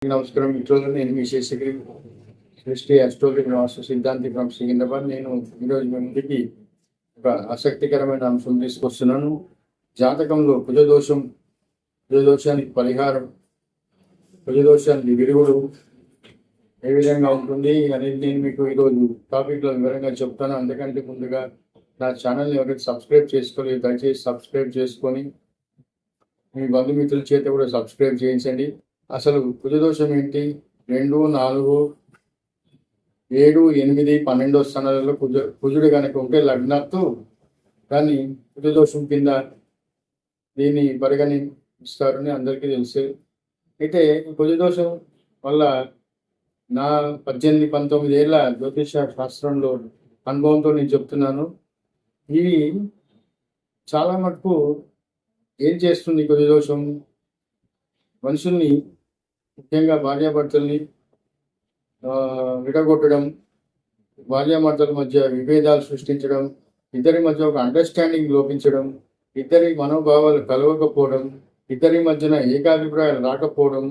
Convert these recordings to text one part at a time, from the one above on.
నమస్కారం మిత్రులు, నేను మీ శేషగిరి సృష్టి అస్ట్రోలజీ వాస్తు సిద్ధాంతి ఫ్రమ్ సికింద్రాబాద్. నేను ఈరోజు మీ ముందుకి ఒక ఆసక్తికరమైన అంశం తీసుకొస్తున్నాను. జాతకంలో కుజదోషానికి పరిహారం, కుజదోషానికి విరుగుడు ఏ విధంగా ఉంటుంది అనేది నేను మీకు ఈరోజు టాపిక్లో వివరంగా చెప్తాను. అందుకంటే ముందుగా నా ఛానల్ని ఎవరైతే సబ్స్క్రైబ్ చేసుకోలేదు దయచేసి సబ్స్క్రైబ్ చేసుకొని మీ బంధుమిత్రుల చేత కూడా సబ్స్క్రైబ్ చేయించండి. అసలు కుజదోషం ఏంటి? 2, 4, 7, 8, 12 స్థానాలలో కుజుడు కనుక ఉంటే లగ్నత్తు దాన్ని కుజదోషం కింద దీన్ని పరిగణిస్తారని అందరికీ తెలుసు. అయితే కుజదోషం వల్ల నా 18-19 ఏళ్ళ జ్యోతిష శాస్త్రంలో అనుభవంతో నేను చెప్తున్నాను. ఇది చాలా మటుకు ఏం చేస్తుంది కుజదోషం? మనుషుల్ని, ముఖ్యంగా భార్యాభర్తల్ని విడగొట్టడం, భార్యాభర్తల మధ్య విభేదాలు సృష్టించడం, ఇద్దరి మధ్య ఒక అండర్స్టాండింగ్ లోపించడం, ఇద్దరి మనోభావాలు కలవకపోవడం, ఇద్దరి మధ్యన ఏకాభిప్రాయాలు రాకపోవడం,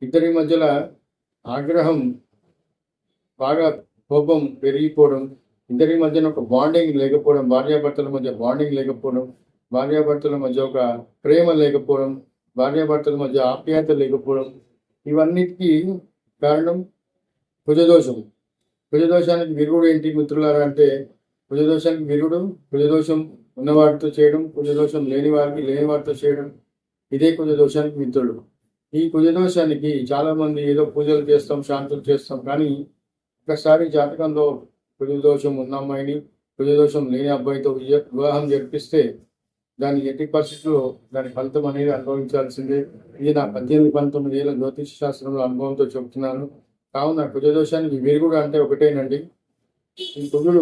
ఇద్దరి మధ్యలో ఆగ్రహం, బాగా కోపం పెరిగిపోవడం, ఇద్దరి మధ్యన ఒక బాండింగ్ లేకపోవడం, భార్యాభర్తల మధ్య బాండింగ్ లేకపోవడం, భార్యాభర్తల మధ్య ఒక ప్రేమ లేకపోవడం, భార్యాభర్తల మధ్య ఆప్యాయత లేకపోవడం, ఇవన్నిటికీ కారణం కుజదోషం. కుజదోషానికి విరుగుడు ఏంటి మిత్రులారా అంటే, కుజదోషానికి విరుగుడు కుజదోషం ఉన్నవారితో చేయడం, కుజదోషం లేని వారితో చేయడం, ఇదే కుజదోషానికి మిత్రుడు. ఈ కుజదోషానికి చాలామంది ఏదో పూజలు చేస్తాం, శాంతులు చేస్తాం, కానీ ఒకసారి జాతకంలో కుజదోషం ఉన్న అమ్మాయిని కుజదోషం లేని అబ్బాయితో వివాహం జరిపిస్తే దాని ఎట్టి పరిస్థితుల్లో దాని ఫలితం అనేది అనుభవించాల్సిందే. ఇది నా 18-19 ఏళ్ళ జ్యోతిష శాస్త్రంలో అనుభవంతో చెబుతున్నాను. కావున కుజదోషానికి విరుగుడు అంటే ఒకటేనండి. ఈ కుజుడు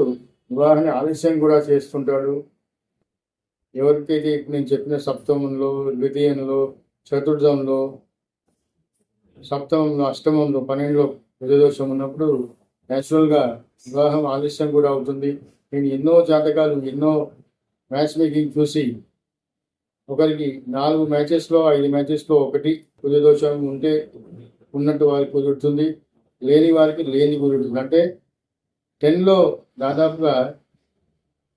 వివాహాన్ని ఆలస్యం కూడా చేస్తుంటాడు. ఎవరికైతే నేను చెప్పిన సప్తమంలో, ద్వితీయంలో, చతుర్థంలో, సప్తమంలో, అష్టమంలో, 12లో కుజదోషం ఉన్నప్పుడు న్యాచురల్గా వివాహం ఆలస్యం కూడా అవుతుంది. నేను ఎన్నో జాతకాలు, ఎన్నో మ్యాచ్ మేకింగ్ చూసి ఒకరికి 4 మ్యాచెస్లో 5 మ్యాచెస్లో ఒకటి కుజదోషం ఉంటే ఉన్నట్టు వారికి కుదురుతుంది, లేని వారికి లేని కుదురుతుంది. అంటే 10లో దాదాపుగా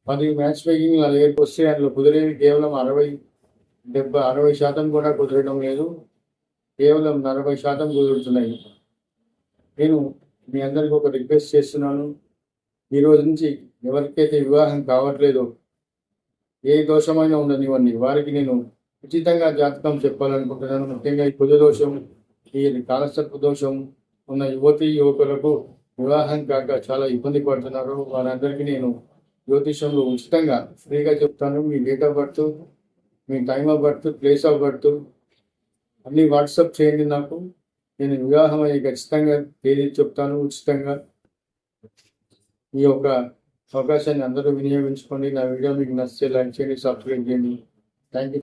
10 మ్యాచ్ మేకింగ్ నా దగ్గరికి వస్తే అందులో కుదిరేవి కేవలం 60% కూడా కుదరడం లేదు, కేవలం 40% కుదురుతున్నాయి. నేను మీ అందరికీ ఒక రిక్వెస్ట్ చేస్తున్నాను. ఈరోజు నుంచి ఎవరికైతే వివాహం కావట్లేదో, ఏ దోషమైనా ఉండనివ్వండి, వారికి నేను ఉచితంగా జాతకం చెప్పాలనుకుంటున్నాను. ముఖ్యంగా ఈ కుజదోషం, ఈ కాలసర్ప దోషం ఉన్న యువకులకు వివాహం కాక చాలా ఇబ్బంది పడుతున్నారు. వారందరికీ నేను జ్యోతిషంలో ఉచితంగా ఫ్రీగా చెప్తాను. మీ డేట్ ఆఫ్ బర్త్, మీ time of birth, place of birth అన్నీ వాట్సాప్ చేయండి నాకు. నేను వివాహం అయ్యి ఖచ్చితంగా తేదీ చెప్తాను ఉచితంగా. ఈ యొక్క అవకాశాన్ని అందరూ వినియోగించుకోండి. నా వీడియో మీకు నచ్చితే లైక్ చేయండి, సబ్స్క్రైబ్ చేయండి. Thank you.